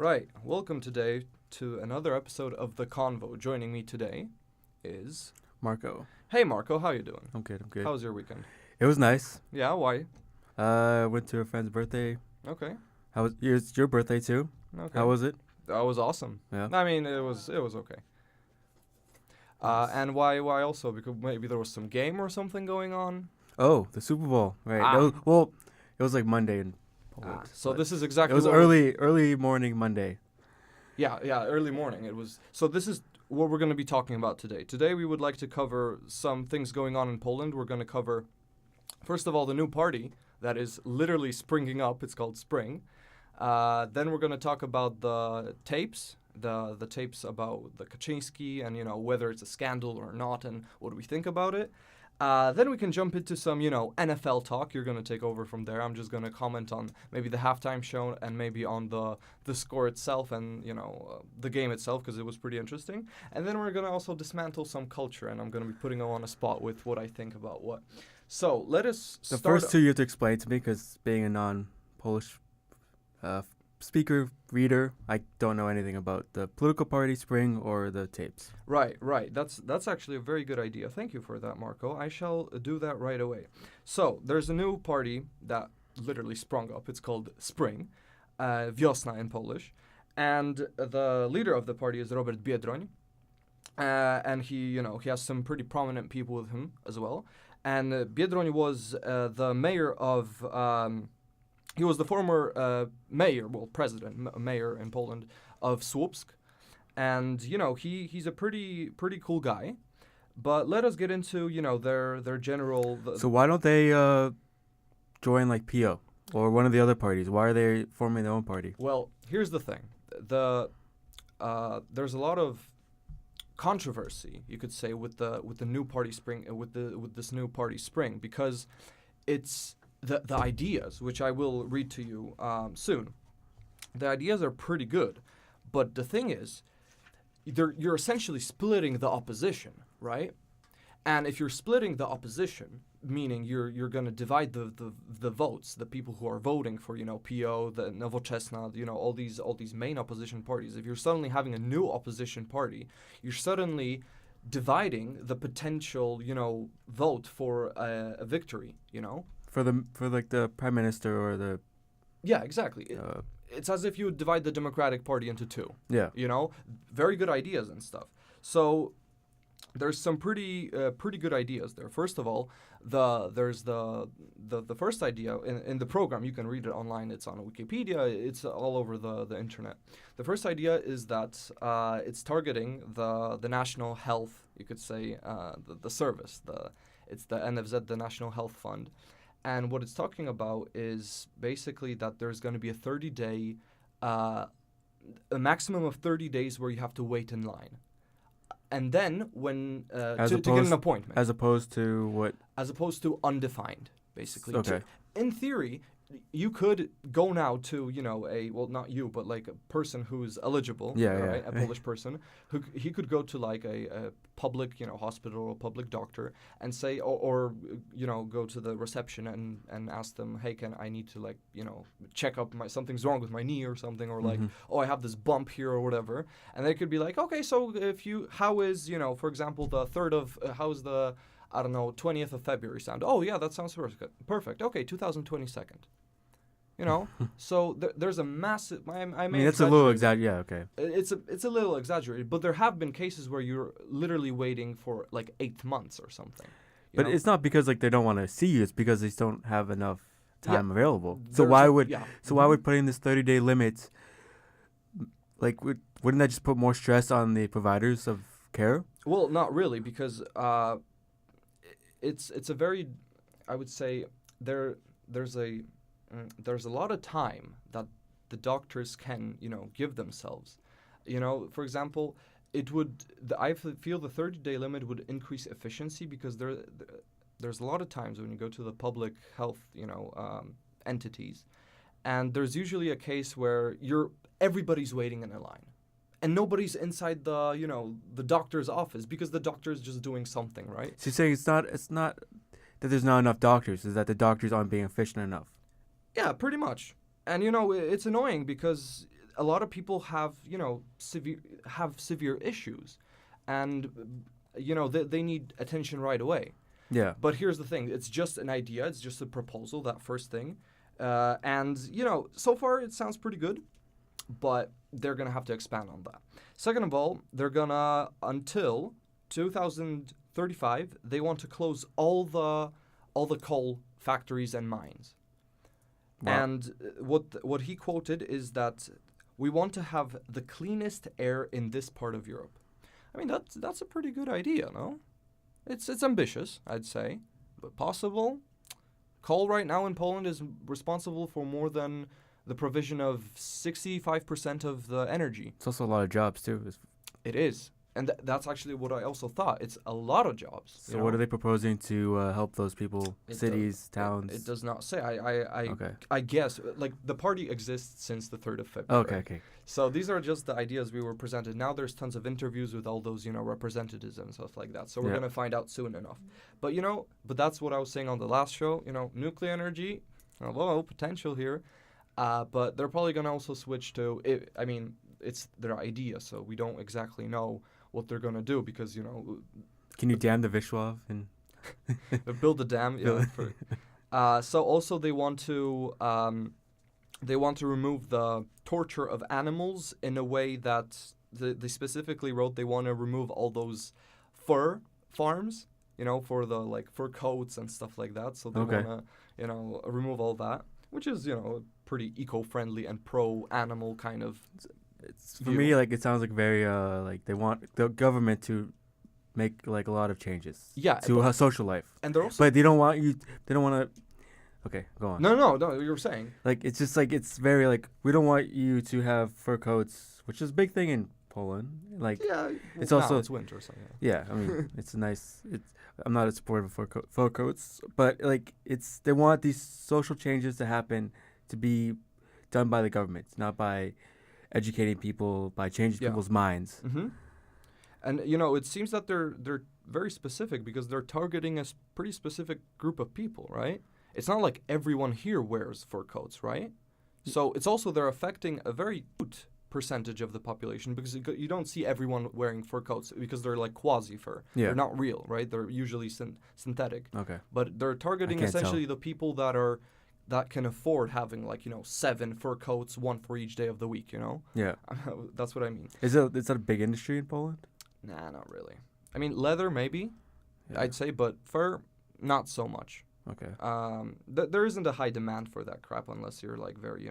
Right. Welcome today to another episode of the Convo. Joining me today is Marco. Hey Marco, how you doing? I'm good. How was your weekend? It was nice. Yeah, why? Went to a friend's birthday. Okay. How was it's your birthday too? Okay. How was it? That was awesome. Yeah. I mean, it was okay. And why also? Because maybe there was some game or something going on. Oh, the Super Bowl. Right. Ah. It was like Monday in Poland. So but this is exactly it was what early morning Monday. Yeah, early morning. It was. So this is what we're going to be talking about today. Today we would like to cover some things going on in Poland. We're going to cover, first of all, the new party that is literally springing up. It's called Spring. Then we're going to talk about the tapes, the tapes about the Kaczynski and, whether it's a scandal or not and what do we think about it. Then we can jump into some, NFL talk. You're going to take over from there. I'm just going to comment on maybe the halftime show and maybe on the score itself and, the game itself because it was pretty interesting. And then we're going to also dismantle some culture and I'm going to be putting on a spot with what I think about what. So let us The start. first two you have to explain to me because being a non-Polish speaker, reader, I don't know anything about the political party, Spring, or the tapes. Right. That's actually a very good idea. Thank you for that, Marco. I shall do that right away. So there's a new party that literally sprung up. It's called Spring, Wiosna in Polish, and the leader of the party is Robert Biedroń, and he has some pretty prominent people with him as well. And Biedroń was the mayor of. He was the former mayor in Poland of Słupsk, and he's a pretty cool guy. But let us get into their general. So why don't they join like PO or one of the other parties? Why are they forming their own party? Well, here's the thing: there's a lot of controversy, you could say, with the new party Spring, with this new party Spring, because it's. The ideas, which I will read to you soon, the ideas are pretty good, but the thing is, you're essentially splitting the opposition, right? And if you're splitting the opposition, meaning you're going to divide the votes, the people who are voting for PO, the Nowoczesna, all these main opposition parties. If you're suddenly having a new opposition party, you're suddenly dividing the potential vote for a victory, For the prime minister or the Yeah, exactly. It's as if you would divide the Democratic Party into two. yeah. Very good ideas and stuff. So there's some pretty good ideas there. First of all, there's the first idea in the program. You can read it online. It's on Wikipedia. It's all over the internet. The first idea is that it's targeting the national health. You could say the service. It's the NFZ, the National Health Fund. And what it's talking about is basically that there's going to be a 30-day, a maximum of 30 days where you have to wait in line. And then when, to get an appointment. As opposed to what? As opposed to undefined, basically. Okay. In theory, you could go now to, not you, but like a person who's eligible, right? A Polish person, he could go to like a public, hospital or public doctor and say, or go to the reception and ask them, hey, I need to check up something's wrong with my knee or something, or I have this bump here or whatever. And they could be like, okay, so how is, for example, the 3rd of, how's the, 20th of February sound? Oh, yeah, that sounds perfect. Okay, 2022. So there's a massive. I mean, it's a little exaggerated. Yeah, okay. It's a little exaggerated, but there have been cases where you're literally waiting for 8 months or something. But it's not because they don't want to see you. It's because they just don't have enough time available. So why would putting this 30-day limit, wouldn't that just put more stress on the providers of care? Well, not really, because it's a very, I would say there's a lot of time that the doctors can, give themselves. For example, I feel the 30-day limit would increase efficiency because there's a lot of times when you go to the public health, entities, and there's usually a case where everybody's waiting in a line. And nobody's inside the doctor's office because the doctor's just doing something, right? So you're saying it's not that there's not enough doctors, is that the doctors aren't being efficient enough. Yeah, pretty much. And, it's annoying because a lot of people have, severe issues, and they need attention right away. Yeah. But here's the thing: it's just an idea, it's just a proposal. That first thing, and so far it sounds pretty good, but they're gonna have to expand on that. Second of all, they're gonna until 2035 they want to close all the coal factories and mines. Wow. And what he quoted is that we want to have the cleanest air in this part of Europe. I mean, that's a pretty good idea, no? It's ambitious, I'd say, but possible. Coal right now in Poland is responsible for more than the provision of 65% of the energy. It's also a lot of jobs too. It is. And that's actually what I also thought. It's a lot of jobs. So what are they proposing to help those people, cities, towns? It does not say. Okay. I guess, like, the party exists since the 3rd of February. Okay. So these are just the ideas we were presented. Now there's tons of interviews with all those, representatives and stuff like that. So we're going to find out soon enough. But, but that's what I was saying on the last show. Nuclear energy, hello, potential here. But they're probably going to also switch to, it's their idea, so we don't exactly know what they're going to do because, Can you dam the Vishwav and build a dam? Yeah. So also they want to remove the torture of animals in a way that they specifically wrote they want to remove all those fur farms, for the fur coats and stuff like that. So they want to, remove all that, which is, pretty eco-friendly and pro-animal kind of. For me, it sounds like very they want the government to make a lot of changes. Yeah, to social life. And they're also. But they don't want you. They don't want to. Okay, go on. No. You were saying. It's just it's very we don't want you to have fur coats, which is a big thing in Poland. Yeah, it's also it's winter, so yeah. I mean, it's a nice. I'm not a supporter of fur coats, but they want these social changes to happen to be done by the government, not by educating people, by changing people's minds. Mm-hmm. And it seems that they're very specific because they're targeting a pretty specific group of people, right? It's not like everyone here wears fur coats, right? So it's also they're affecting a very good percentage of the population because you don't see everyone wearing fur coats because they're quasi fur. Yeah. They're not real, right? They're usually synthetic. Okay. But they're targeting essentially the people that can afford having 7 fur coats, 1 for each day of the week, Yeah. That's what I mean. Is that a big industry in Poland? Nah, not really. I mean, leather maybe, I'd say, but fur, not so much. Okay. There isn't a high demand for that crap unless you're very,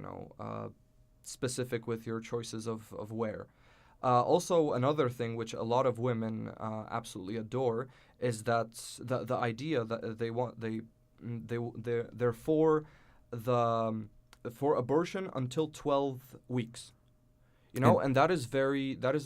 specific with your choices of wear. Also, another thing which a lot of women absolutely adore is that the idea that they're for abortion until 12 weeks, and that is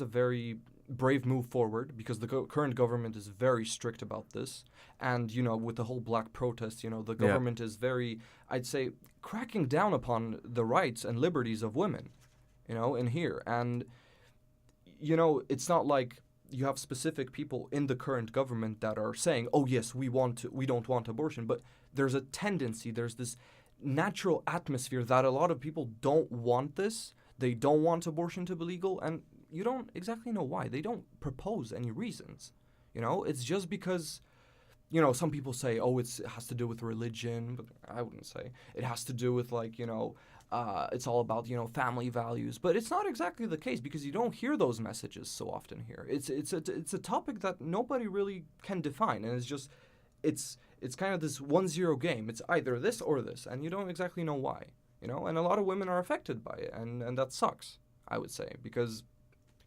a very brave move forward because the current government is very strict about this, and with the whole black protest, the government is very, I'd say, cracking down upon the rights and liberties of women, in here, and it's not like you have specific people in the current government that are saying, oh yes, we don't want abortion, but there's a tendency, there's this natural atmosphere that a lot of people don't want this. They don't want abortion to be legal, and you don't exactly know why. They don't propose any reasons. It's just because, some people say, oh, it has to do with religion, but I wouldn't say. It has to do with it's all about, family values. But it's not exactly the case because you don't hear those messages so often here. It's a topic that nobody really can define, and it's kind of this 1-0 game. It's either this or this, and you don't exactly know why. And a lot of women are affected by it, and that sucks, I would say, because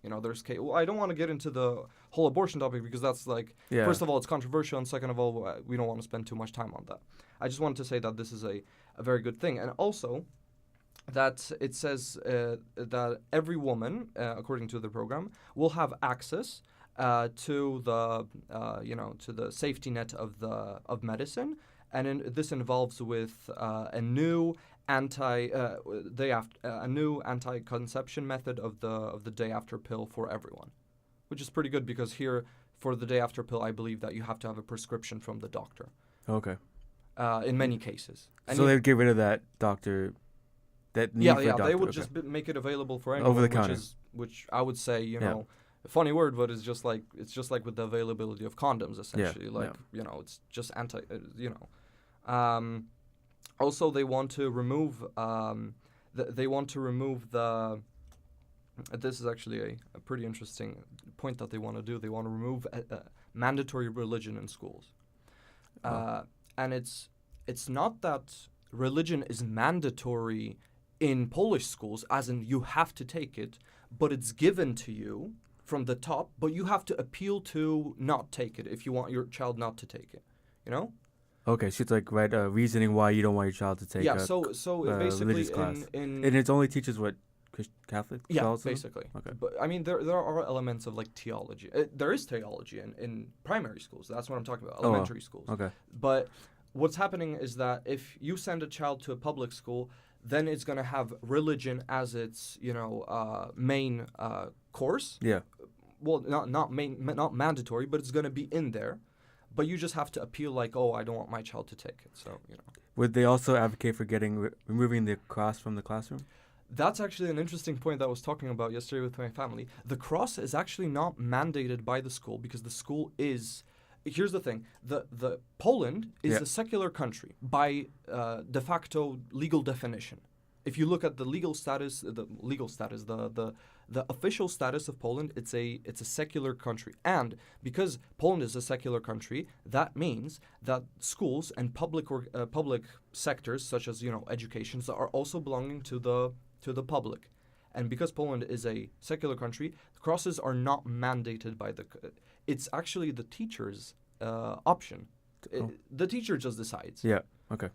there's I don't want to get into the whole abortion topic because that's first of all, it's controversial, and second of all, we don't want to spend too much time on that. I just wanted to say that this is a very good thing, and also that it says that every woman, according to the program, will have access to the safety net of medicine, and this involves with a new anti-conception method of the day after pill for everyone, which is pretty good because here for the day after pill, I believe that you have to have a prescription from the doctor. Okay. In many cases. And so they'd get rid of that doctor that need Yeah, for a yeah, doctor. they would Okay. just make it available for Over anyone, the which counter. is which I would say, you Yeah. know, a funny word, but it's just like with the availability of condoms, essentially. Like, yeah. you know, it's just you know. Also, they want to remove they want to remove the. This is actually a pretty interesting point that they want to do. They want to remove mandatory religion in schools, Oh. and it's not that religion is mandatory in Polish schools, as in you have to take it, but it's given to you from the top, but you have to appeal to not take it if you want your child not to take it. You know? Okay, so it's like reasoning why you don't want your child to take Yeah. a So it basically religious class, in and it only teaches what Catholic, yeah, Catholicism? basically. Okay. But I mean, there are elements of like theology. There is theology in primary schools. That's what I'm talking about. Oh, wow. Elementary schools. Okay. But what's happening is that if you send a child to a public school, then it's going to have religion as its main course. Yeah. Well, not mandatory, but it's going to be in there. But you just have to appeal like, oh, I don't want my child to take it. So Would they also advocate for removing the cross from the classroom? That's actually an interesting point that I was talking about yesterday with my family. The cross is actually not mandated by the school because the school is. Here's the thing: the Poland is Yeah. a secular country by de facto legal definition. If you look at the the official status of Poland, it's a secular country, and because Poland is a secular country, that means that schools and public sectors such as educations are also belonging to the public. And because Poland is a secular country, crosses are not mandated by it's actually the teacher's option. Oh. The teacher just decides. Yeah. Okay.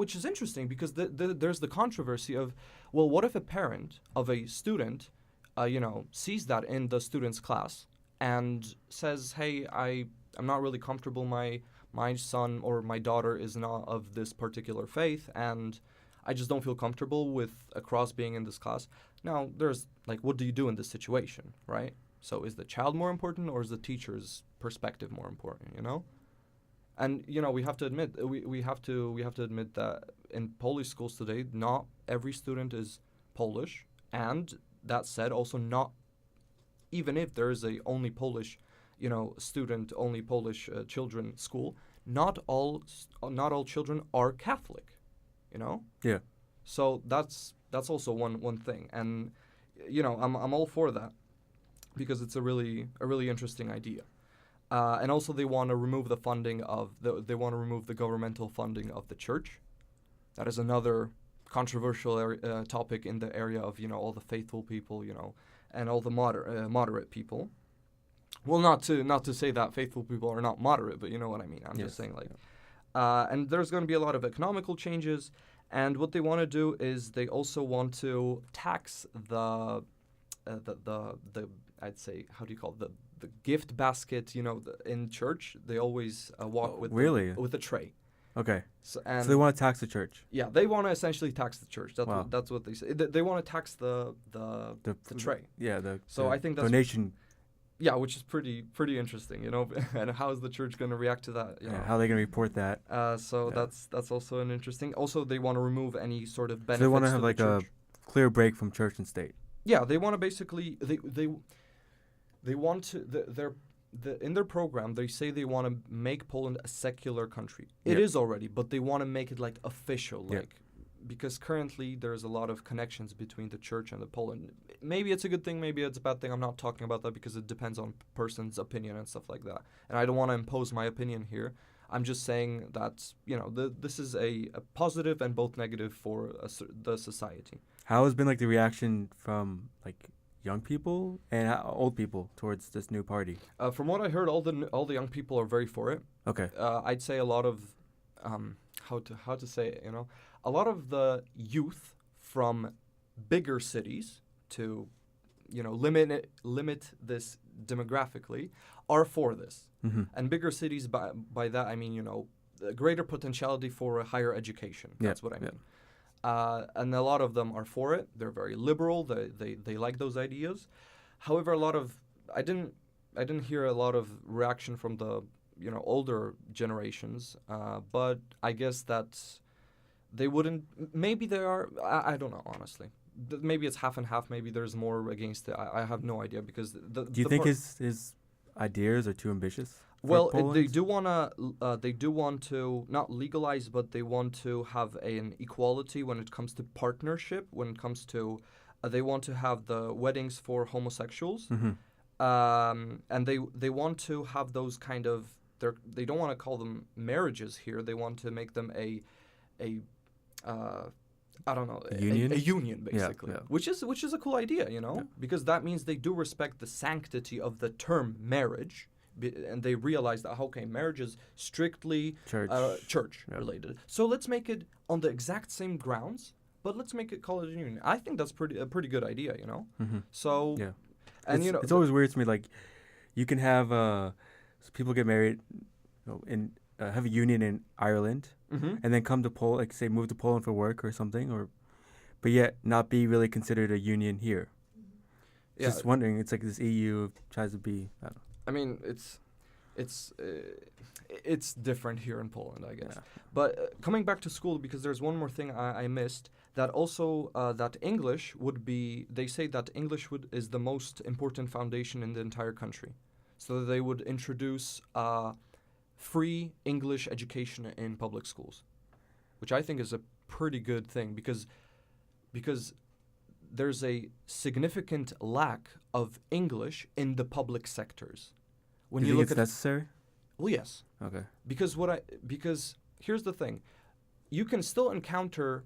Which is interesting because there's the controversy of, well, what if a parent of a student, sees that in the student's class and says, hey, I'm not really comfortable. My son or my daughter is not of this particular faith, and I just don't feel comfortable with a cross being in this class. Now, there's like, what do you do in this situation, right? So is the child more important or is the teacher's perspective more important, And we have to admit we have to admit that in Polish schools today, not every student is Polish, and that said, also not even if there is a only Polish, student, only Polish children school, not all children are Catholic, Yeah. So that's also one thing, and I'm all for that because it's a really interesting idea. And also, they want to remove the funding they want to remove the governmental funding of the church. That is another controversial topic in the area of all the faithful people, and all the moderate people. Well, not to say that faithful people are not moderate, but you know what I mean. I'm just saying and there's going to be a lot of economical changes, and what they want to do is they also want to tax the I'd say, how do you call it, the gift basket, in church, they always walk with a tray. Okay. So they want to tax the church. Yeah, they want to essentially tax the church. That's what they say. They want to tax the tray. Yeah. I think that's donation. Yeah, which is pretty interesting, and how is the church going to react to that? How are they going to report that? That's also an interesting. Also, they want to remove any sort of benefits. So they want to have the like church. a clear break from church and state. Yeah, they want to basically they want to in their program they say they want to make Poland a secular country. It is already, but they want to make it like official, because currently there's a lot of connections between the church and the Poland. Maybe it's a good thing, maybe it's a bad thing. I'm not talking about that because it depends on person's opinion and stuff like that. And I don't want to impose my opinion here. I'm just saying that this is a positive and both negative for the society. How has been like the reaction from like young people and old people towards this new party? From what I heard, all the young people are very for it. Okay. I'd say a lot of how to say it, a lot of the youth from bigger cities to limit this demographically are for this. Mm-hmm. And bigger cities, by that I mean a greater potentiality for a higher education. That's what I mean. And a lot of them are for it. They're very liberal. They like those ideas. However, I didn't hear a lot of reaction from the older generations. But I guess that they wouldn't. Maybe they are. I don't know, honestly. Maybe it's half and half. Maybe there's more against it. I have no idea because Do you think his ideas are too ambitious? Well, Poland? they do want to not legalize, but they want to have an equality when it comes to partnership. When it comes to, they want to have the weddings for homosexuals, and they want to have those kind of. They don't want to call them marriages here. They want to make them a I don't know, union? A union basically, Yeah. which is a cool idea, you know, because that means they do respect the sanctity of the term marriage, and they realize that okay, marriage is strictly church related. So let's make it on the exact same grounds, but let's make it call it a union. I think that's a pretty good idea, you know. So yeah, and it's, it's always weird to me. Like, you can have people get married, in have a union in Ireland. And then come to Poland, like say move to Poland for work or something, but yet not be really considered a union here. Just wondering, it's like this EU tries to be. I mean, it's different here in Poland, I guess. Yeah. But coming back to school, because there's one more thing I missed. That also that English would be. They say that English is the most important foundation in the entire country, so they would introduce. Free English education in public schools, which I think is a pretty good thing because there's a significant lack of English in the public sectors. When you look at necessary? Well, yes. Okay. Because here's the thing, you can still encounter,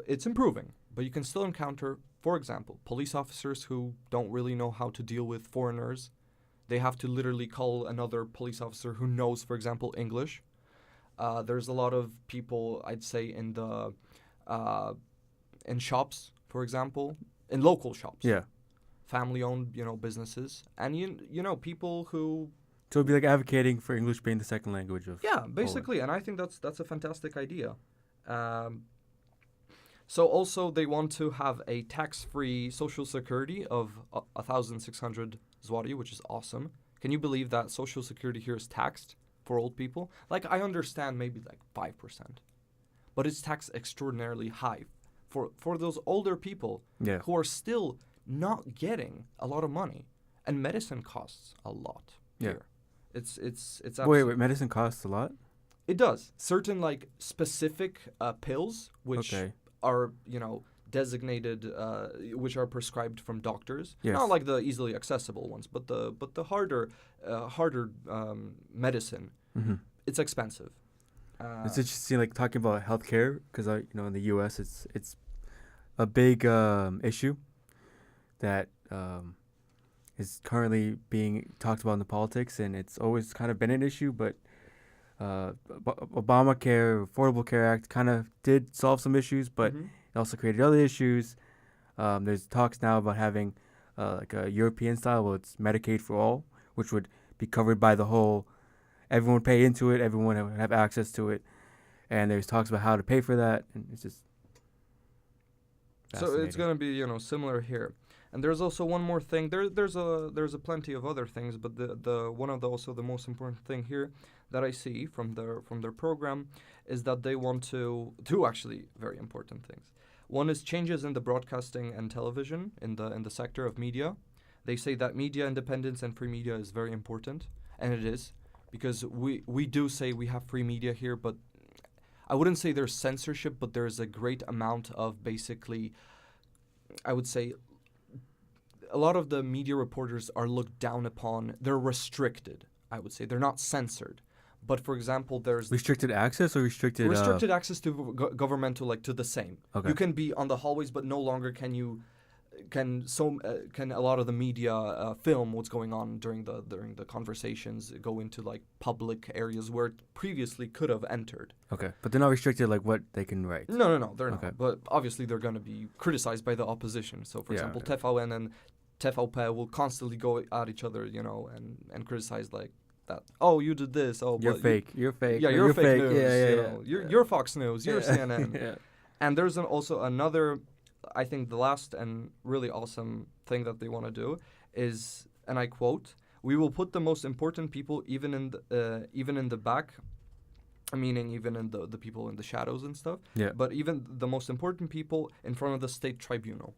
it's improving, but you can still encounter, for example, police officers who don't really know how to deal with foreigners. They have to literally call another police officer who knows, for example, English. There's a lot of people, I'd say, in shops, for example, in local shops. Yeah. Family-owned, businesses, and you know people who. So it'd be like advocating for English being the second language of. Yeah, basically, Poland. And I think that's a fantastic idea. So also they want to have a tax-free social security of 1,600 zloty, which is awesome. Can you believe that social security here is taxed for old people? Like, I understand maybe like 5%, but it's taxed extraordinarily high for those older people who are still not getting a lot of money, and medicine costs a lot here. It's wait, medicine costs a lot? It does. Certain like specific pills which are, designated, which are prescribed from doctors. Yes. Not like the easily accessible ones, but the harder medicine. It's expensive. It's interesting, like talking about healthcare, because in the U.S. it's a big issue that is currently being talked about in the politics, and it's always kind of been an issue, but. Obamacare, Affordable Care Act kind of did solve some issues, but it also created other issues. There's talks now about having like a European style, where it's Medicaid for all, which would be covered by the whole. Everyone would pay into it. Everyone would have access to it, and there's talks about how to pay for that, and it's just. So it's gonna be similar here. And there's also one more thing. There's a plenty of other things, but the one of the most important thing here that I see from their program is that they want to do actually very important things. One is changes in the broadcasting and television in the sector of media. They say that media independence and free media is very important, and it is, because we do say we have free media here, but I wouldn't say there's censorship, but there's a great amount of basically, I would say, a lot of the media reporters are looked down upon. They're restricted, I would say. They're not censored. But for example, there's restricted access or restricted access to governmental, like to the same. Okay. You can be on the hallways, but no longer can a lot of the media film what's going on during the conversations, go into like public areas where it previously could have entered. Okay, but they're not restricted like what they can write. No, they're not. But obviously they're going to be criticized by the opposition. So for example, TVN and TVP will constantly go at each other, and criticize like that. Oh, you did this. Oh, you're fake. You're fake. Yeah, you're fake news. Yeah. You're Fox News. You're CNN. Yeah. And there's also another. I think the last and really awesome thing that they want to do is, and I quote, "We will put the most important people even in the back meaning even in the people in the shadows and stuff, Yeah. but even the most important people in front of the state tribunal,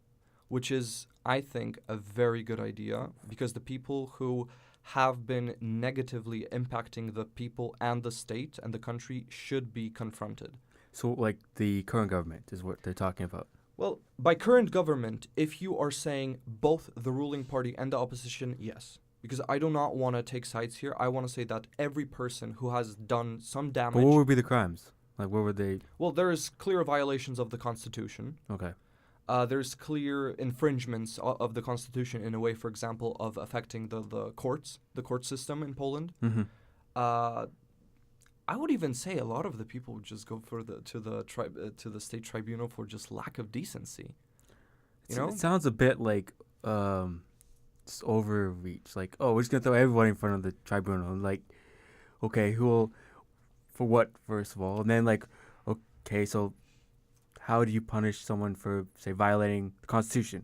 which is, I think, a very good idea because the people who have been negatively impacting the people and the state and the country should be confronted. So, like, the current government is what they're talking about. Well, by current government, if you are saying both the ruling party and the opposition, yes. Because I do not want to take sides here. I want to say that every person who has done some But damage. what would be the crimes? Like, what would they? Well, there is clear violations of the Constitution. Okay. There's clear infringements of the Constitution in a way, for example, of affecting the courts, the court system in Poland. Mm-hmm. I would even say a lot of the people would just go for to the state tribunal for just lack of decency. You know, It sounds a bit like just overreach. Like, oh, we're just gonna throw everyone in front of the tribunal. Like, okay, who will, for what, first of all, and then like, okay, so how do you punish someone for, say, violating the Constitution?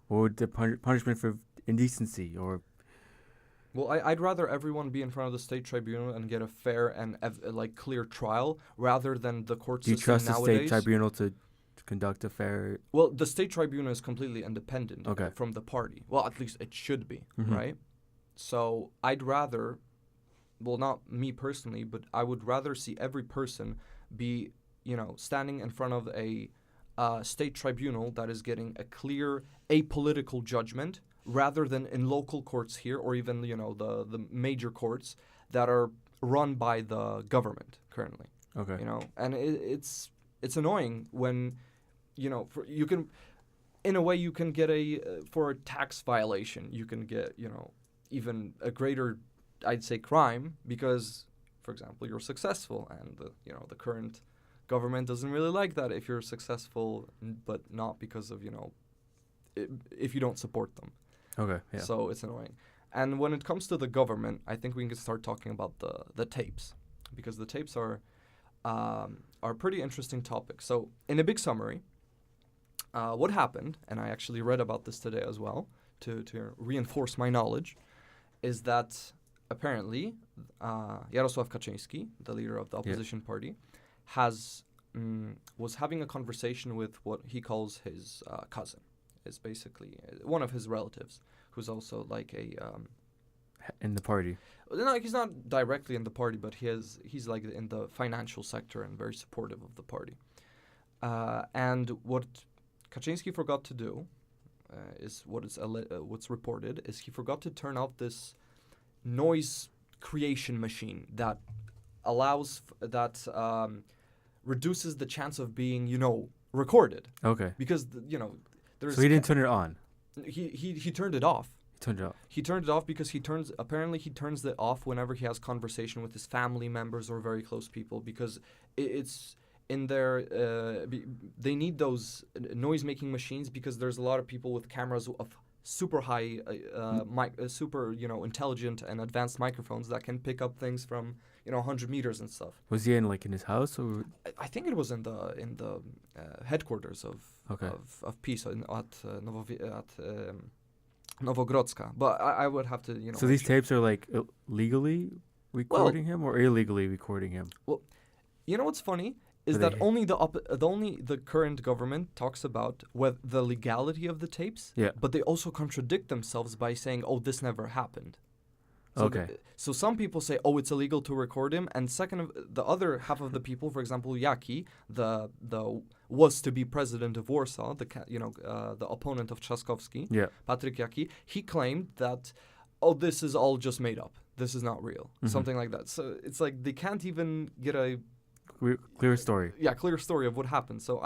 What would the punishment for indecency or? Well, I'd rather everyone be in front of the state tribunal and get a fair and like clear trial rather than the court Do you system trust the nowadays. state tribunal to conduct a fair? Well, the state tribunal is completely independent Okay. from the party. Well, at least it should be, Mhm. right? So I'd rather, well, not me personally, but I would rather see every person be, standing in front of a state tribunal that is getting a clear apolitical judgment rather than in local courts here or even, the major courts that are run by the government currently. Okay. And it's annoying when, you can, in a way, you can get for a tax violation, you can get, even a greater, I'd say, crime because, for example, you're successful and the current government doesn't really like that if you're successful, but not because of, if you don't support them. Okay. Yeah. So it's annoying. And when it comes to the government, I think we can start talking about the tapes because the tapes are a pretty interesting topic. So in a big summary, what happened, and I actually read about this today as well to reinforce my knowledge, is that apparently Jarosław Kaczyński, the leader of the opposition party, was having a conversation with what he calls his cousin. Is basically one of his relatives, who's also like in the party. No, he's not directly in the party, but he's like in the financial sector and very supportive of the party. And what Kaczynski forgot to do is what's reported is he forgot to turn off this noise creation machine that allows reduces the chance of being recorded. Okay. Because So he didn't turn it on. He turned it off. He turned it off. He turned it off because he turns it off whenever he has conversation with his family members or very close people because it's in their they need those noise making machines because there's a lot of people with cameras of super high super intelligent and advanced microphones that can pick up things from 100 meters and stuff. Was he in his house or? I think it was in the headquarters of PiS at Nowogrodzka, but I would have to So these tapes are like legally recording him or illegally recording him? Well, what's funny is that only the current government talks about the legality of the tapes. Yeah. But they also contradict themselves by saying, "Oh, this never happened." So Okay. So some people say, "Oh, it's illegal to record him," and the other half of the people, for example, Jaki, the was to be president of Warsaw, the opponent of Trzaskowski, Yeah. Patryk Jaki, he claimed that, "Oh, this is all just made up. This is not real," something like that. So it's like they can't even get a clear story. Yeah, clear story of what happened. So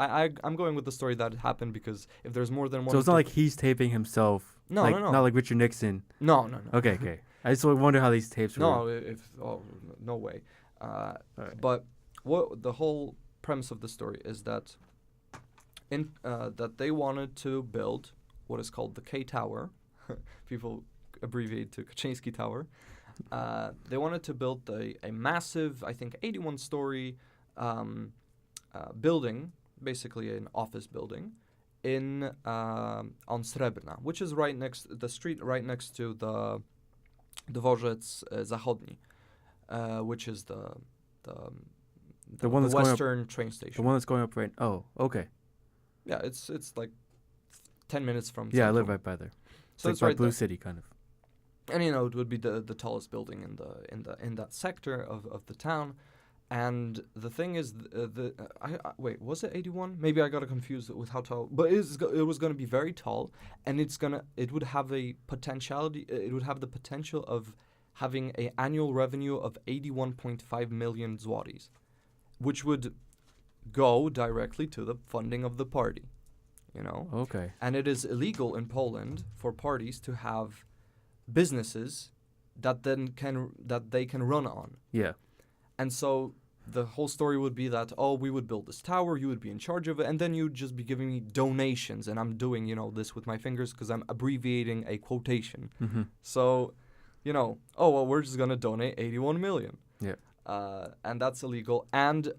I'm going with the story that happened because if there's more than one. So it's not like he's taping himself. No, like, no. Not like Richard Nixon. No. Okay. I just wonder how these tapes were. No, no way. Right. But what the whole premise of the story is that that they wanted to build what is called the K Tower. People abbreviate to Kaczynski Tower. They wanted to build a massive, I think, 81-story building, basically an office building, on Srebrna, which is the street right next to the Dworzec Zachodni, which is the The one the that's going up- Western train The station. one that's going up right. Oh, okay. Yeah, it's like 10 minutes from. Yeah, I live Central. right by there. So It's it's like by right Blue there. City, kind of. And it would be the tallest building in that sector of the town. And the thing is, wait, was it 81? Maybe I got it confused with how tall. But it was going to be very tall, and it would have a potentiality. It would have the potential of having a annual revenue of 81.5 million zlotys, which would go directly to the funding of the party. Okay. And it is illegal in Poland for parties to have businesses that they can run on. Yeah. And so the whole story would be that, we would build this tower, you would be in charge of it, and then you'd just be giving me donations. And I'm doing, this with my fingers because I'm abbreviating a quotation. Mm-hmm. So, we're just going to donate 81 million. Yeah. And that's illegal. And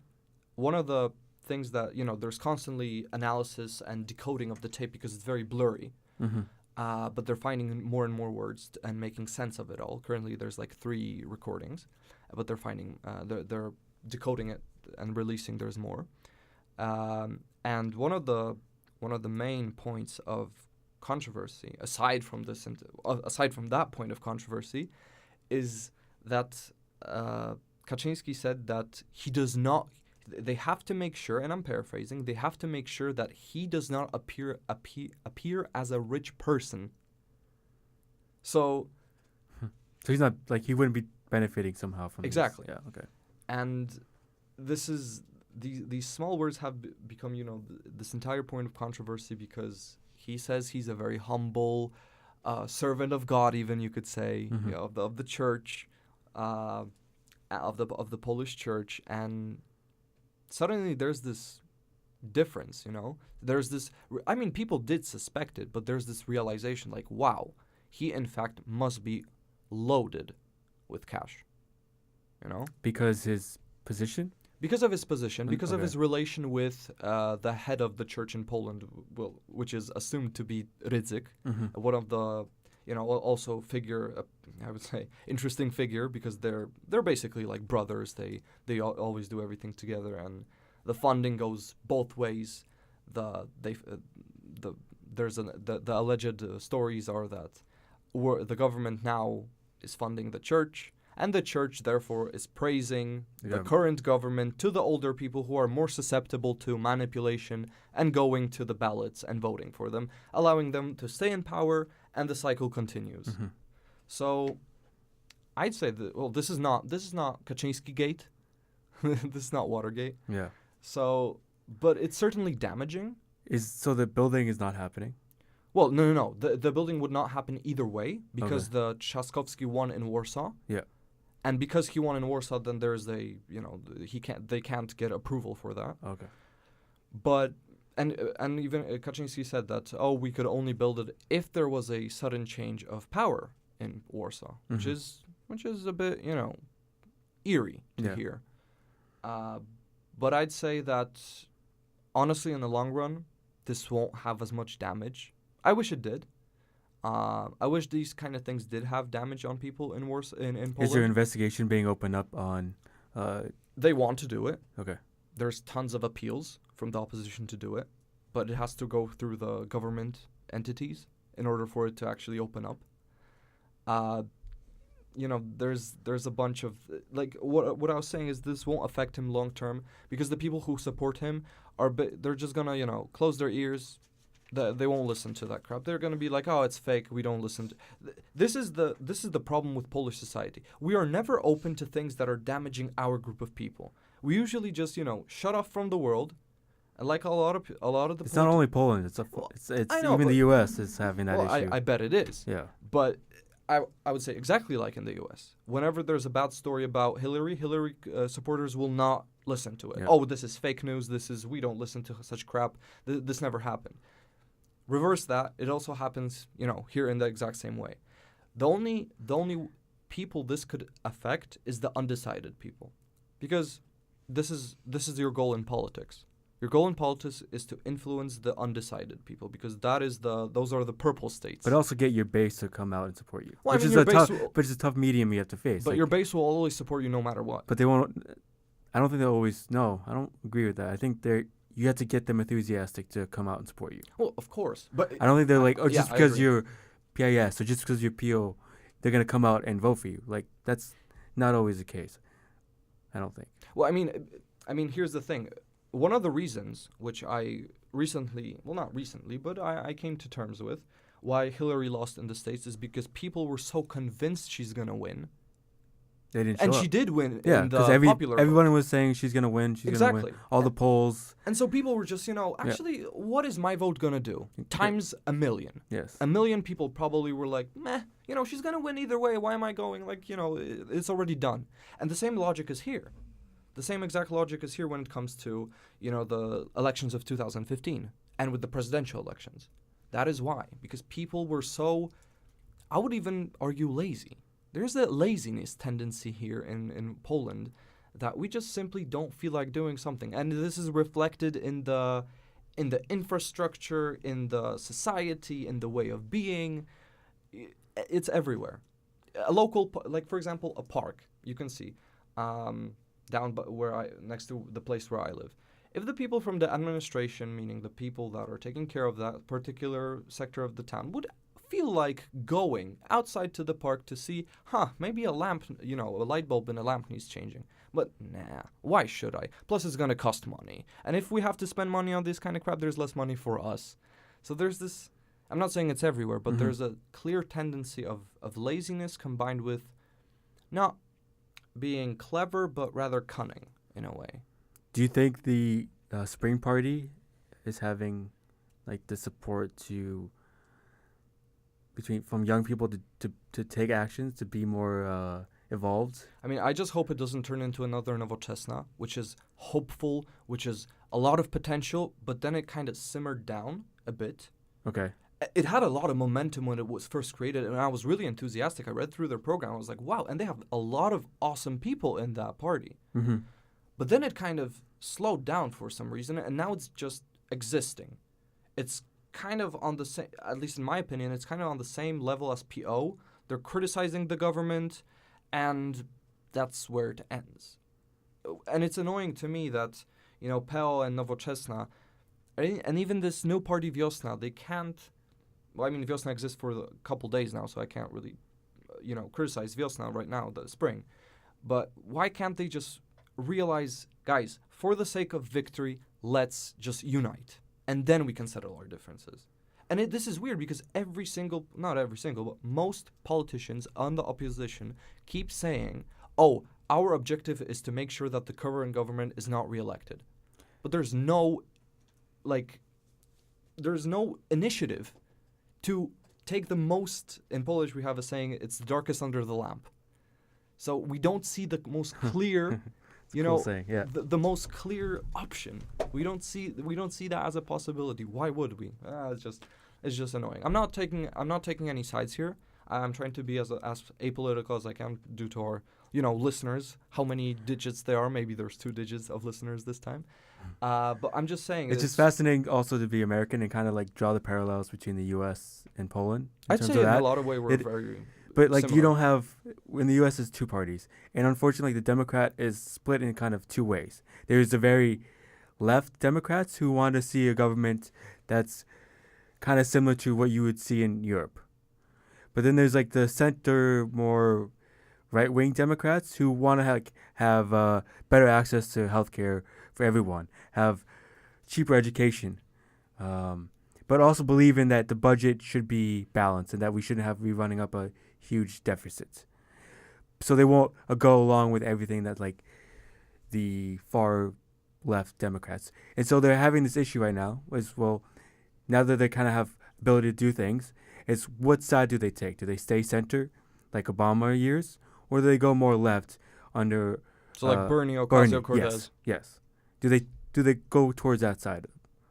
one of the things that, there's constantly analysis and decoding of the tape because it's very blurry. Mm-hmm. But they're finding more and more words and making sense of it all. Currently, there's like 3 recordings, but they're finding they're decoding it and releasing. There's more, and one of the main points of controversy, aside from that point of controversy, is that Kaczynski said that he does not. They have to make sure, and I'm paraphrasing, they have to make sure that he does not appear as a rich person. So he's not he wouldn't be benefiting somehow from Exactly. This. Yeah. Okay. And this is these small words have become this entire point of controversy because he says he's a very humble servant of God, even you could say, Mm-hmm. of the church, of the Polish church, and suddenly there's this difference, There's this, people did suspect it, but there's this realization like, wow, he in fact must be loaded with cash, Because his position? Because of his position, because of Okay. his relation with the head of the church in Poland, which is assumed to be Rydzyk, Mm-hmm. one of the, also figure, I would say, interesting figure because they're basically like brothers. They always do everything together, and the funding goes both ways. The alleged stories are that the government now is funding the church, and the church therefore is praising the current government to the older people who are more susceptible to manipulation and going to the ballots and voting for them, allowing them to stay in power, and the cycle continues. Mm-hmm. So I'd say that this is not Kaczynski Gate. This is not Watergate. Yeah. So, but it's certainly damaging. So the building is not happening? Well, no. The building would not happen either way because the Trzaskowski won in Warsaw. Yeah. And because he won in Warsaw, then there's they can't get approval for that. Okay. But and even Kaczynski said that we could only build it if there was a sudden change of power in Warsaw, which is a bit eerie to hear. But I'd say that honestly, in the long run, this won't have as much damage. I wish it did. I wish these kind of things did have damage on people in Warsaw, in Poland. Is there investigation being opened up on? They want to do it. Okay. There's tons of appeals from the opposition to do it, but it has to go through the government entities in order for it to actually open up. There's a bunch of what I was saying is this won't affect him long term because the people who support him they're just gonna close their ears. They won't listen to that crap. They're gonna be like, it's fake. We don't listen to. This is the problem with Polish society. We are never open to things that are damaging our group of people. We usually just shut off from the world, and like a lot of the. It's not only Poland. It's I know, even the U.S. is having that issue. I bet it is. Yeah. But I would say exactly like in the U.S. Whenever there's a bad story about Hillary supporters will not listen to it. Yeah. This is fake news. We don't listen to such crap. This never happened. Reverse that. It also happens, here in the exact same way. The only people this could affect is the undecided people, because this is your goal in politics. Your goal in politics is to influence the undecided people because those are the purple states. But also get your base to come out and support you, Well, which is a tough medium you have to face. But your base will always support you no matter what. But they won't. I don't think they'll always. No, I don't agree with that. I think you have to get them enthusiastic to come out and support you. Well, of course, but I don't think they're like, oh, yeah, just I because agree. you're PIS or just because you're PO, they're gonna come out and vote for you. Like that's not always the case. I don't think. Well, I mean, here's the thing. One of the reasons which I recently, well, not recently, but I came to terms with why Hillary lost in the States is because people were so convinced she's gonna win, They didn't show and up. she did win Yeah, in the because popular vote. everyone was saying she's gonna win. She's gonna Exactly. win. All the polls. And so people were just, Yeah. actually, what is my vote gonna do? Times a million. Yes. A million people probably were like, meh, she's gonna win either way. Why am I going? Like, it's already done. And the same logic is here. The same exact logic is here when it comes to, the elections of 2015 and with the presidential elections. That is why. Because people were so, I would even argue, lazy. There's a laziness tendency here in Poland that we just simply don't feel like doing something. And this is reflected in the infrastructure, in the society, in the way of being. It's everywhere. A local, like for example, a park, you can see, down next to the place where I live. If the people from the administration, meaning the people that are taking care of that particular sector of the town, would feel like going outside to the park to see, maybe a lamp, a light bulb in a lamp needs changing. But nah, why should I? Plus it's gonna cost money. And if we have to spend money on this kind of crap, there's less money for us. So there's this, I'm not saying it's everywhere, but there's a clear tendency of laziness combined with not being clever, but rather cunning in a way. Do you think the Spring Party is having like the support from young people to take actions to be more evolved? I mean, I just hope it doesn't turn into another Nowoczesna, which is hopeful, which is a lot of potential, but then it kind of simmered down a bit. Okay. It had a lot of momentum when it was first created, and I was really enthusiastic. I read through their program. I was like, wow, and they have a lot of awesome people in that party. Mm-hmm. But then it kind of slowed down for some reason, and now it's just existing. It's kind of on the same, at least in my opinion, it's kind of on the same level as PO. They're criticizing the government, and that's where it ends. And it's annoying to me that, PO and Nowoczesna, and even this new party Wiosna, they can't, well, I mean, Wiosna exists for a couple days now, so I can't really, criticize Wiosna right now, the spring. But why can't they just realize, guys, for the sake of victory, let's just unite. And then we can settle our differences. And this is weird because not every single, but most politicians on the opposition keep saying, our objective is to make sure that the current government is not reelected. But there's no initiative to take the most, in Polish we have a saying, it's the darkest under the lamp. So we don't see the most clear, Cool saying, yeah. the most clear option. We don't see that as a possibility. Why would we? It's just annoying. I'm not taking any sides here. I'm trying to be as apolitical as I can due to our listeners. How many digits there are? Maybe there's 2 digits of listeners this time. But I'm just saying it's just fascinating also to be American and kind of like draw the parallels between the U.S. and Poland. I'd say in a lot of ways we're very. But like similar. you don't have, in the U.S. is 2 parties, and unfortunately the Democrat is split in kind of 2 ways. There's the very left Democrats who want to see a government that's kind of similar to what you would see in Europe. But then there's like the center, more right-wing Democrats who want to have better access to healthcare for everyone, have cheaper education, but also believe in that the budget should be balanced and that we shouldn't be running up a huge deficit. So they won't go along with everything that like the far left Democrats. And so they're having this issue right now now that they kind of have ability to do things, is what side do they take? Do they stay center like Obama years, or do they go more left under like Bernie Ocasio-Cortez? Yes, yes. Do they go towards that side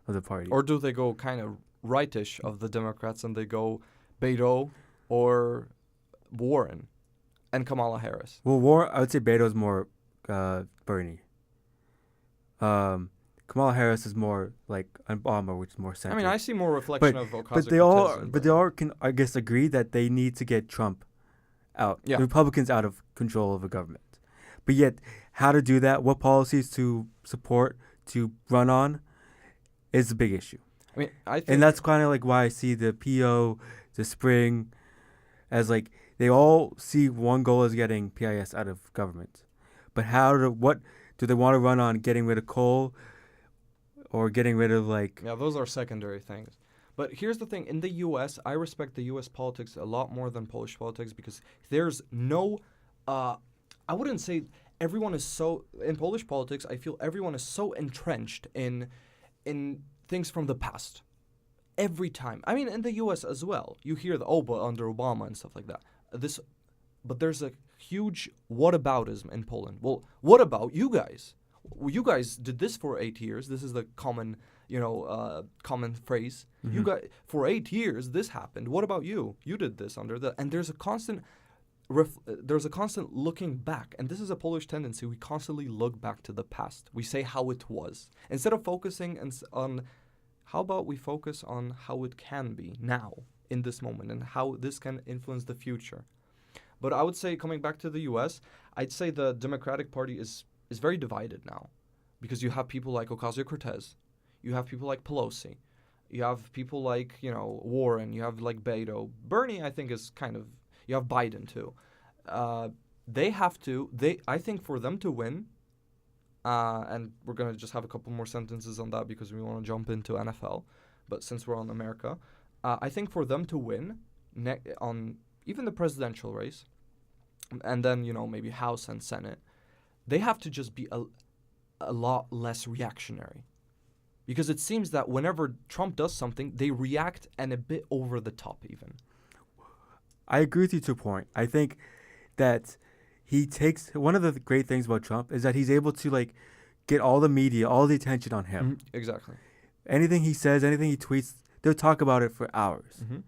of the party? Or do they go kind of rightish of the Democrats and they go Beto or Warren and Kamala Harris? Well, I would say Beto's more Bernie. Kamala Harris is more like Obama, which is more center. I mean, I see more reflection of Ocasio-Cortez. But they all can, I guess, agree that they need to get Trump out. Yeah. The Republicans out of control of the government. But yet, how to do that, what policies to support, to run on, is a big issue. I mean, I think, And that's kind of like why I see the PO, the Spring, as like they all see one goal as getting PIS out of government. But what do they want to run on? Getting rid of coal, or getting rid of like? yeah, those are secondary things. But here's the thing: in the U.S., I respect the U.S. politics a lot more than Polish politics because there's no, I wouldn't say everyone is so in Polish politics. I feel everyone is so entrenched in things from the past. Every time, I mean, in the U.S. as well, you hear the but under Obama and stuff like that. But there's a huge whataboutism in Poland. Well, what about you guys? Well, you guys did this for 8 years. This is the common, common phrase. Mm-hmm. You got for 8 years this happened. What about you? You did this under the and there's a constant looking back, and this is a Polish tendency. We constantly look back to the past. We say how it was instead of focusing on. How about we focus on how it can be now in this moment and how this can influence the future? But I would say, coming back to the U.S., I'd say the Democratic Party is very divided now because you have people like Ocasio-Cortez, you have people like Pelosi, you have people like, Warren, you have like Beto. Bernie, I think, is kind of, you have Biden too. I think for them to win, and we're going to just have a couple more sentences on that because we want to jump into NFL. But since we're on America, I think for them to win on even the presidential race, and then, maybe House and Senate, they have to just be a lot less reactionary. Because it seems that whenever Trump does something, they react and a bit over the top even. I agree with you to a point. I think that he takes one of the great things about Trump is that he's able to like get all the media, all the attention on him. Mm-hmm. Exactly. Anything he says, anything he tweets, they'll talk about it for hours. Mm-hmm.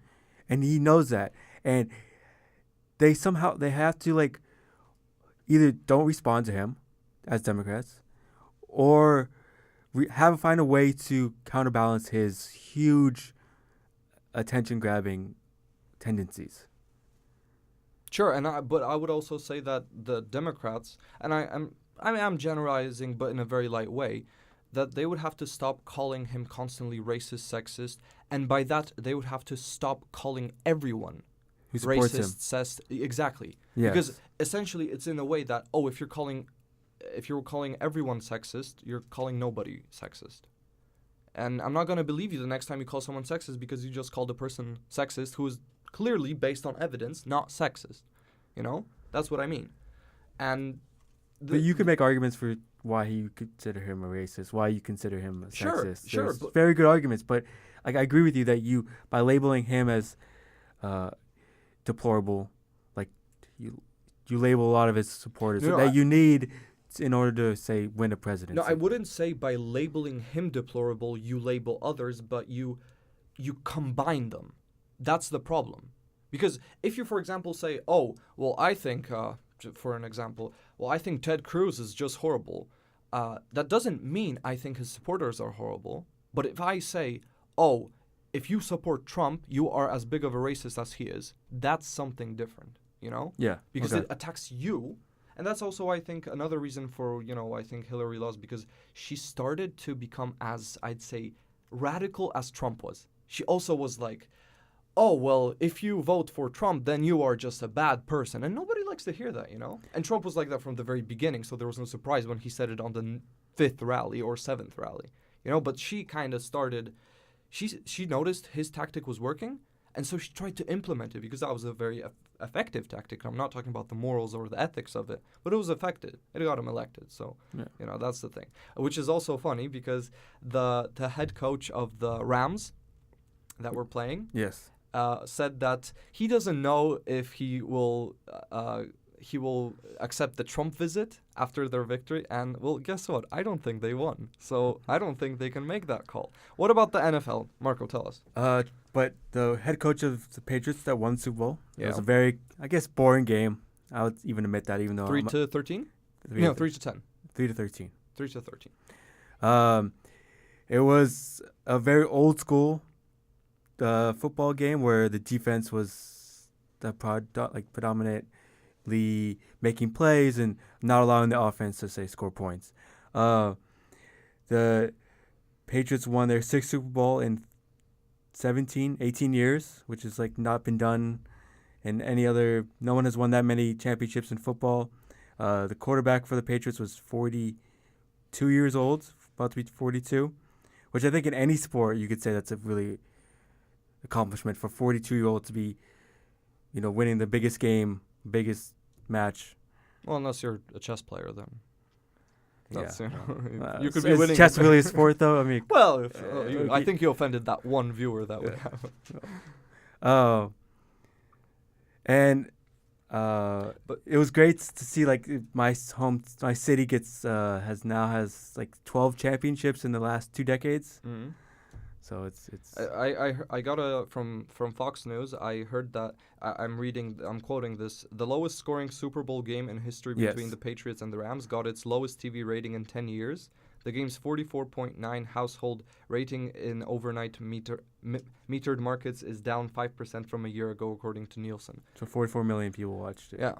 And he knows that. And they have to like either don't respond to him as Democrats or find a way to counterbalance his huge attention grabbing tendencies. Sure, but I would also say that the Democrats, and I'm generalizing, but in a very light way, that they would have to stop calling him constantly racist, sexist, and by that they would have to stop calling everyone who supports him. Racist, exactly. Yes. Because essentially it's in a way that if you're calling everyone sexist, you're calling nobody sexist. And I'm not going to believe you the next time you call someone sexist because you just called a person sexist who is clearly based on evidence, not sexist. That's what I mean. And but you could make arguments for why you consider him a racist, why you consider him a sexist. Sure. Very good arguments, but like I agree with you that by labeling him as deplorable, like you label a lot of his supporters that you need in order to say win a presidency. No, I wouldn't say by labeling him deplorable you label others, but you combine them. That's the problem. Because if you, for example, say, I think, for an example, I think Ted Cruz is just horrible, that doesn't mean I think his supporters are horrible. But if I say, if you support Trump, you are as big of a racist as he is, that's something different, Yeah. Because it attacks you. And that's also, I think, another reason for, I think Hillary lost, because she started to become as, I'd say, radical as Trump was. She also was like, if you vote for Trump, then you are just a bad person. And nobody likes to hear that, And Trump was like that from the very beginning, so there was no surprise when he said it on the 5th rally or 7th rally, But she kind of started, she noticed his tactic was working, and so she tried to implement it because that was a very effective tactic. I'm not talking about the morals or the ethics of it, but it was effective. It got him elected. So, that's the thing. Which is also funny because the head coach of the Rams that we're playing said that he doesn't know if he will accept the Trump visit after their victory. And, well, guess what? I don't think they won. So I don't think they can make that call. What about the NFL? Marco, tell us. But the head coach of the Patriots that won Super Bowl, it was Yeah. a very, I guess, boring game. I would even admit that, even though 3-13? No, 3-10. 3-13. 3-13. It was a very old school football game where the defense was the predominant making plays and not allowing the offense to say score points. The Patriots won their sixth Super Bowl in 18 years, which has like not been done in any other. No one has won that many championships in football. The quarterback for the Patriots was 42 years old, about to be 42, which I think in any sport you could say that's a really accomplishment for a 42-year-old to be, winning the biggest game, biggest match. Well, unless you're a chess player, then. That's, Yeah. you could be winning. Is chess really a sport, though? I mean, Well, I think you offended that one viewer that we have. Oh. And but it was great to see like my city has like 12 championships in the last 2 decades. Mm-hmm. So it's I got from Fox News. I heard that I'm quoting this. The lowest scoring Super Bowl game in history between the Patriots and the Rams got its lowest TV rating in 10 years. The game's 44.9 household rating in overnight metered markets is down 5% from a year ago, according to Nielsen. So 44 million people watched it. Yeah.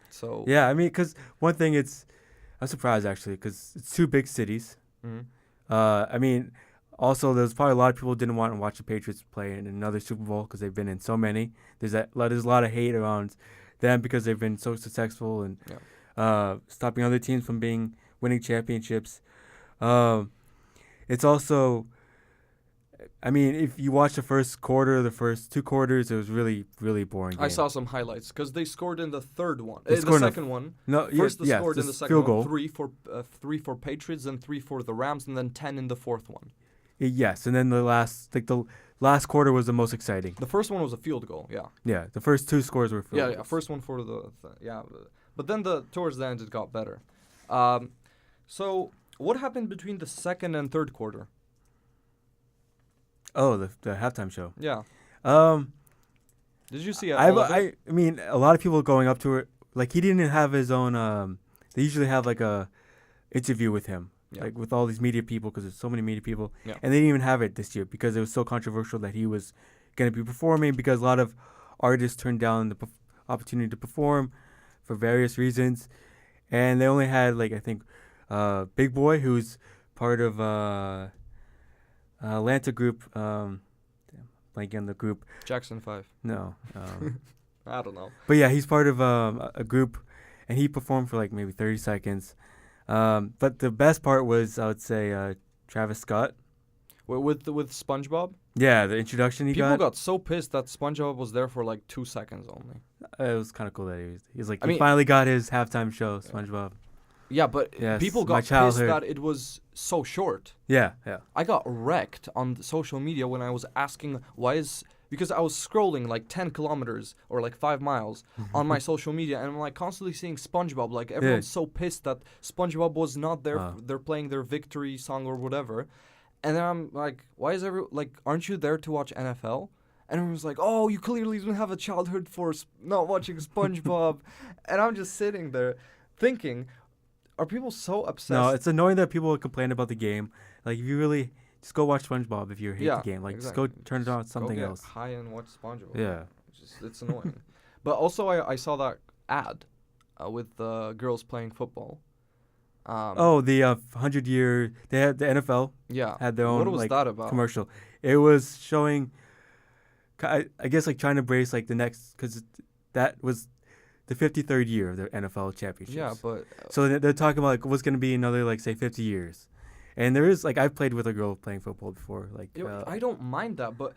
So. Yeah, I mean, because one thing I'm surprised actually, because it's 2 big cities. Mm-hmm. I mean. Also, there's probably a lot of people who didn't want to watch the Patriots play in another Super Bowl because they've been in so many. There's a lot of hate around them because they've been so successful and stopping other teams from winning championships. It's also, I mean, if you watch the first quarter, the first 2 quarters, it was really, really boring game. I saw some highlights because they scored in the third one. They The second one. No, First they scored in the second field one. goal. 3 for Patriots and 3 for the Rams, and then 10 in the fourth one. Yes, and then the last quarter was the most exciting. The first one was a field goal, yeah. Yeah, the first 2 scores were field goals. Yeah, first one for but then towards the end it got better. So what happened between the second and third quarter? Oh, the halftime show. Yeah. Did you see it? I mean, a lot of people going up to it. Like he didn't have his own. They usually have like a interview with him. Yeah. Like with all these media people, because there's so many media people, Yeah. and they didn't even have it this year because it was so controversial that he was going to be performing because a lot of artists turned down the opportunity to perform for various reasons, and they only had like I think Big Boy, who's part of Atlanta group, blanking on the group. Jackson 5. No, I don't know. but yeah, he's part of a group, and he performed for like maybe 30 seconds. But the best part was, I would say, Travis Scott. With SpongeBob? Yeah, the introduction he People got. got so pissed that SpongeBob was there for like 2 seconds only. It was kind of cool that he was like, I he mean, finally got his halftime show, SpongeBob. Yeah, but Yes, people my got pissed childhood. that it was so short. Yeah. I got wrecked on social media when I was asking because I was scrolling like 10 kilometers or like 5 miles on my social media, and I'm like constantly seeing SpongeBob. Like everyone's so pissed that SpongeBob was not there. They're playing their victory song or whatever, and then I'm like, why is aren't you there to watch NFL? And everyone's like, oh, you clearly didn't have a childhood for not watching SpongeBob, and I'm just sitting there thinking, are people so obsessed? No, it's annoying that people complain about the game. Like if you really. Just go watch SpongeBob if you hate the game. Like, exactly. Just go turn it on something else. Go get high and watch SpongeBob. Yeah. It's annoying. But also, I saw that ad with the girls playing football. The 100-year... They had the NFL. Yeah. Had their own, what was that about? Commercial. It was showing... I guess, like, trying to brace, like, the next... Because that was the 53rd year of the NFL championships. Yeah, but... so they're talking about, like, what's going to be another, like, say, 50 years. And there is, like, I've played with a girl playing football before. Like, I don't mind that, but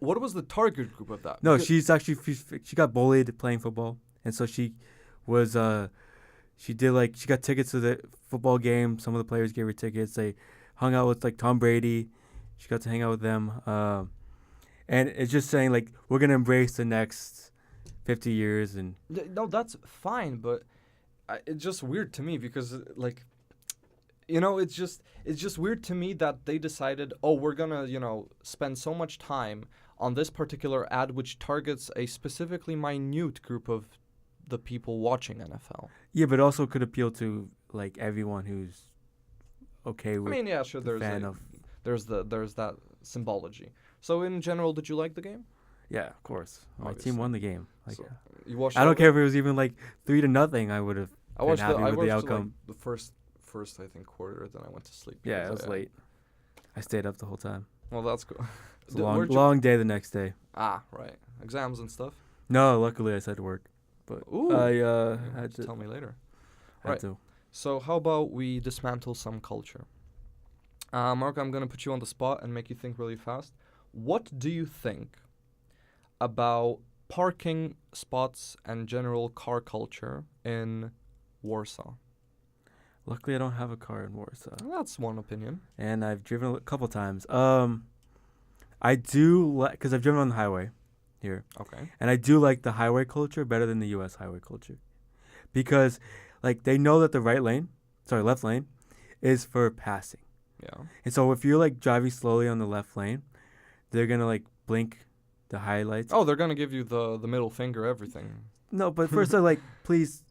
what was the target group of that? No, she's actually, she got bullied playing football. And so she was, she got tickets to the football game. Some of the players gave her tickets. They hung out with, like, Tom Brady. She got to hang out with them. And it's just saying, like, we're going to embrace the next 50 years. And no, that's fine, but it's just weird to me because, like... it's just weird to me that they decided, we're going to, spend so much time on this particular ad which targets a specifically minute group of the people watching NFL. Yeah, but also could appeal to, like, everyone who's okay with there's that symbology. So in general, did you like the game? Yeah, of course. My Obviously. team won the game. Like, so, You watched. I don't care if it was even like 3-0. I would have I been watched happy the. I with the watched like, outcome. the first I think quarter. Then I went to sleep. Yeah, it because was late. I stayed up the whole time. Well, that's cool. It was a long day the next day. Ah, right. Exams and stuff. No, luckily I said work, but Ooh. I You had to. tell me later. Had Right. to. So how about we dismantle some culture? Mark, I'm gonna put you on the spot and make you think really fast. What do you think about parking spots and general car culture in Warsaw? Luckily, I don't have a car in Warsaw, That's one opinion. and I've driven a couple times. I do like because I've driven on the highway here, Okay. and I do like the highway culture better than the U.S. highway culture, because like they know that the left lane, is for passing, Yeah. and so if you're like driving slowly on the left lane, they're gonna like blink the highlights. Oh, they're gonna give you the middle finger, everything. No, but first they're like, please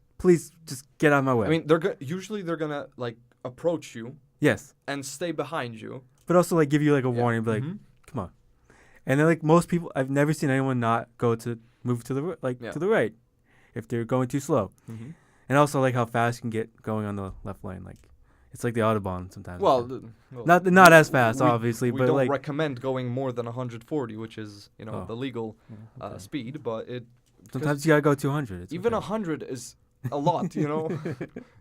just get out of my way. I mean, usually they're gonna like approach you yes, and stay behind you. but also like give you like a Yeah. warning, be like, Mhm. come on. And then like most people, I've never seen anyone not move to the Yeah. to the right if they're going too slow. Mhm. And also like how fast you can get going on the left lane, like it's like the autobahn sometimes. Well, not as fast, obviously, we but don't like recommend going more than 140, which is Oh. the legal okay. speed. But Sometimes you gotta go 200. It's even okay. 100 is a lot.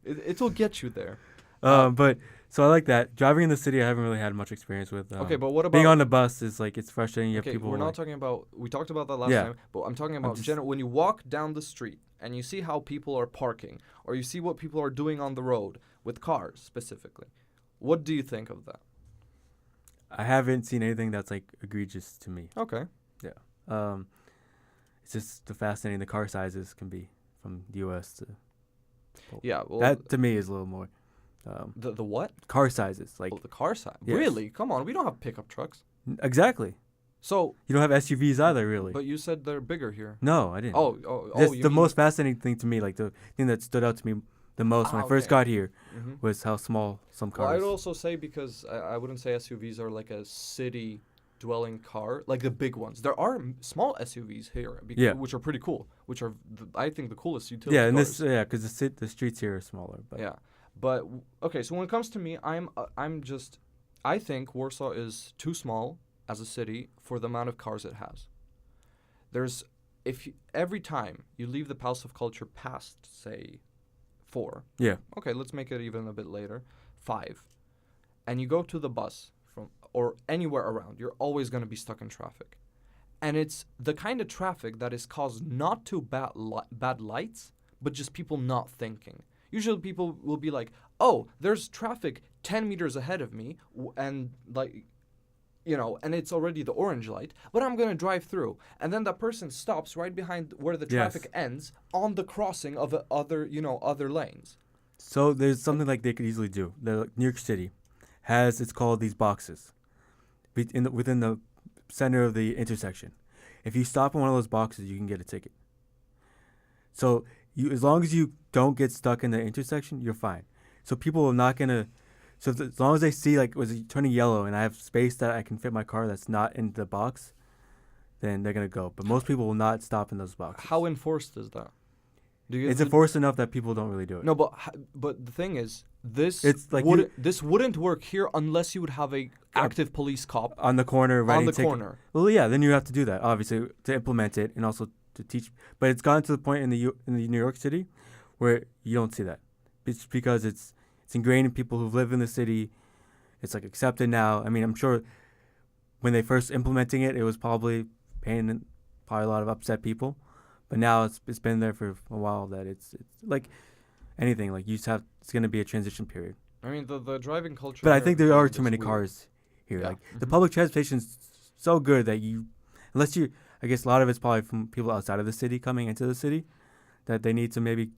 It'll get you there. But so I like that. Driving in the city, I haven't really had much experience with. Okay, but what about being on the bus is like it's frustrating. You have Okay, people. we're not like, talking about. We talked about that last Yeah. time, but I'm talking about just- general. When you walk down the street and you see how people are parking, or you see what people are doing on the road with cars specifically, what do you think of that? I haven't seen anything that's like egregious to me. Okay. It's just the fascinating the car sizes can be from the U.S. to Yeah. Well, that to me is a little more. the what? Car sizes, like The car size. Yes. Really? Come on, we don't have pickup trucks. exactly. So, You don't have SUVs either, really. but you said they're bigger here. No, I didn't. Oh, That's you the mean- most fascinating thing to me, like the thing that stood out to me the most when I first Okay. got here Mhm. was how small some Well, cars. I'd also say because I wouldn't say SUVs are like a city dwelling car, like the big ones. There are small SUVs here, Yeah. which are pretty cool, which are I think the coolest utility yeah, and cars. because the streets here are smaller. But Yeah, but okay. So when it comes to me, I think Warsaw is too small as a city for the amount of cars it has. Every time you leave the Palace of Culture past, say, 4. yeah, Okay, let's make it even a bit later, 5, and you go to the bus or anywhere around, you're always going to be stuck in traffic, and it's the kind of traffic that is caused not to bad lights, but just people not thinking. Usually, people will be like, "Oh, there's traffic 10 meters ahead of me," and like. And it's already the orange light, but I'm going to drive through. And then that person stops right behind where the Yes. traffic ends on the crossing of other lanes. So there's something like they could easily do. New York City has it's called these boxes, within the center of the intersection. If you stop in one of those boxes, you can get a ticket. So as long as you don't get stuck in the intersection, you're fine. So people are not gonna. So as long as they see like was it turning yellow and I have space that I can fit my car that's not in the box, then they're gonna go. But most people will not stop in those boxes. How enforced is that? It's enforced enough that people don't really do it. No, but the thing is, It's like this wouldn't work here unless you would have a active police cop on the corner on writing the ticket. corner. Well, yeah, then you have to do that obviously to implement it and also to teach. But it's gotten to the point in the New York City where you don't see that. It's because it's ingrained in people who live in the city. It's like accepted now. I mean, I'm sure when they first implementing it, it was probably paying probably a lot of upset people. But now it's been there for a while that it's like anything. Like you just have it's going to be a transition period. I mean, the driving culture. But I here think there are is too many weird. cars here. Yeah. Like the Mhm. public transportation's so good that unless you, I guess a lot of it's probably from people outside of the city coming into the city, that they need to maybe.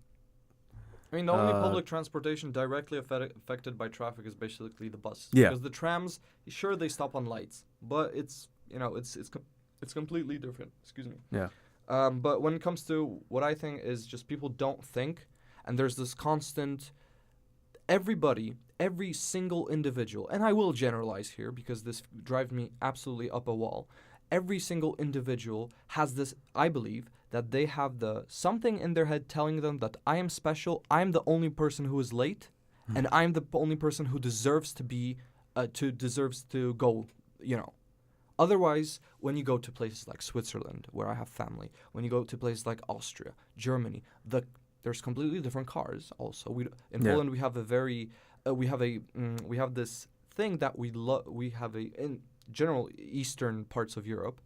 I mean, the only Uh, public transportation directly affected by traffic is basically the bus. Yeah. Because the trams, sure, they stop on lights, but it's completely different. Excuse me. Yeah. But when it comes to what I think is just people don't think, and there's this constant. Every single individual, and I will generalize here because this drives me absolutely up a wall. every single individual has this, I believe, that they have something in their head telling them that I am special, I'm the only person who is late, and I'm the only person who deserves to go, Otherwise, when you go to places like Switzerland, where I have family, when you go to places like Austria, Germany, there's completely different cars. Also, in Poland we have we have this thing that we have in general eastern parts of Europe.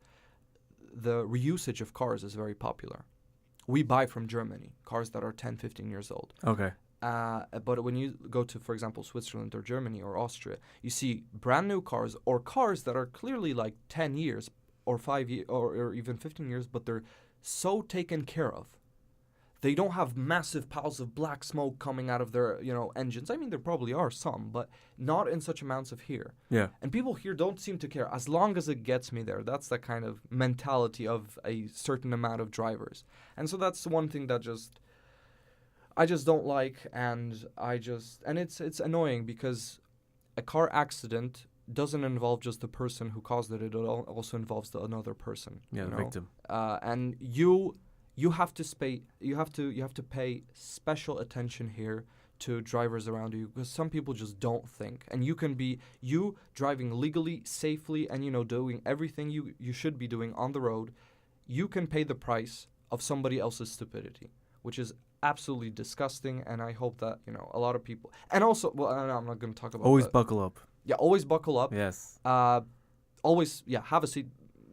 The reusage of cars is very popular. We buy from Germany cars that are 10, 15 years old. Okay. But when you go to, for example, Switzerland or Germany or Austria, you see brand new cars or cars that are clearly like 10 years or 5 years or even 15 years, but they're so taken care of. They don't have massive piles of black smoke coming out of their, engines. I mean, there probably are some, but not in such amounts of here. Yeah. And people here don't seem to care. As long as it gets me there, that's the kind of mentality of a certain amount of drivers. And so that's one thing that I just don't like, and it's annoying because a car accident doesn't involve just the person who caused it. It also involves another person. Yeah, the victim. And you have to pay special attention here to drivers around you, because some people just don't think. And you driving legally, safely, and doing everything you should be doing on the road, you can pay the price of somebody else's stupidity, which is absolutely disgusting. And I hope that a lot of people, and also, well, I'm not going to talk about always buckle up. Yeah, always buckle up. Yes. Always have a seat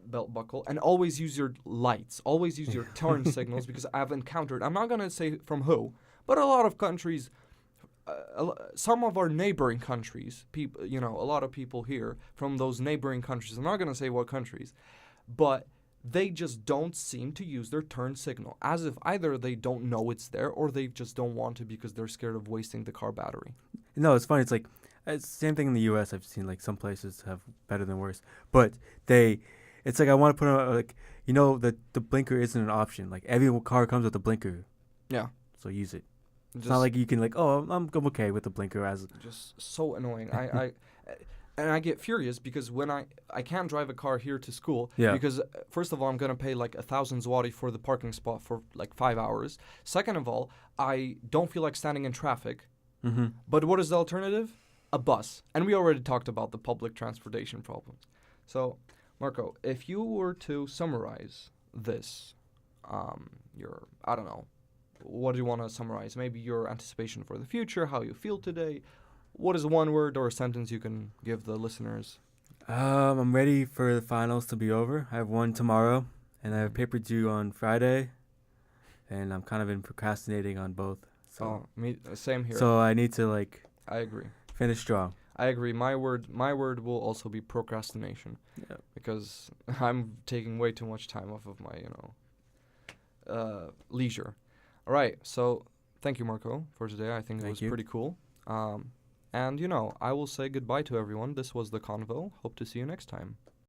belt buckle, and always use your lights, always use your turn signals, because I've encountered, I'm not going to say from who, but a lot of countries, some of our neighboring countries, people, a lot of people here from those neighboring countries, I'm not going to say what countries, but they just don't seem to use their turn signal, as if either they don't know it's there or they just don't want to because they're scared of wasting the car battery. No, it's funny. It's like it's the same thing in the U.S. I've seen like some places have better than worse, but it's like I want to put on the blinker isn't an option. Like every car comes with a blinker. Yeah. So use it. It's not like you can I'm okay with the blinker as. Just so annoying. And I get furious because when I can't drive a car here to school, because first of all, I'm going to pay like 1,000 zloty for the parking spot for like 5 hours. Second of all, I don't feel like standing in traffic. Mm-hmm. But what is the alternative? A bus. And we already talked about the public transportation problems. So, Marco, if you were to summarize this, I don't know, what do you want to summarize? Maybe your anticipation for the future, how you feel today. What is one word or a sentence you can give the listeners? I'm ready for the finals to be over. I have one tomorrow, and I have a paper due on Friday, and I'm kind of been procrastinating on both. So same here. So I need to I agree. Finish strong. I agree. My word will also be procrastination. Yeah. Because I'm taking way too much time off of my leisure. All right. So thank you, Marco, for today. I think it was pretty cool. And I will say goodbye to everyone. This was the Convo. Hope to see you next time.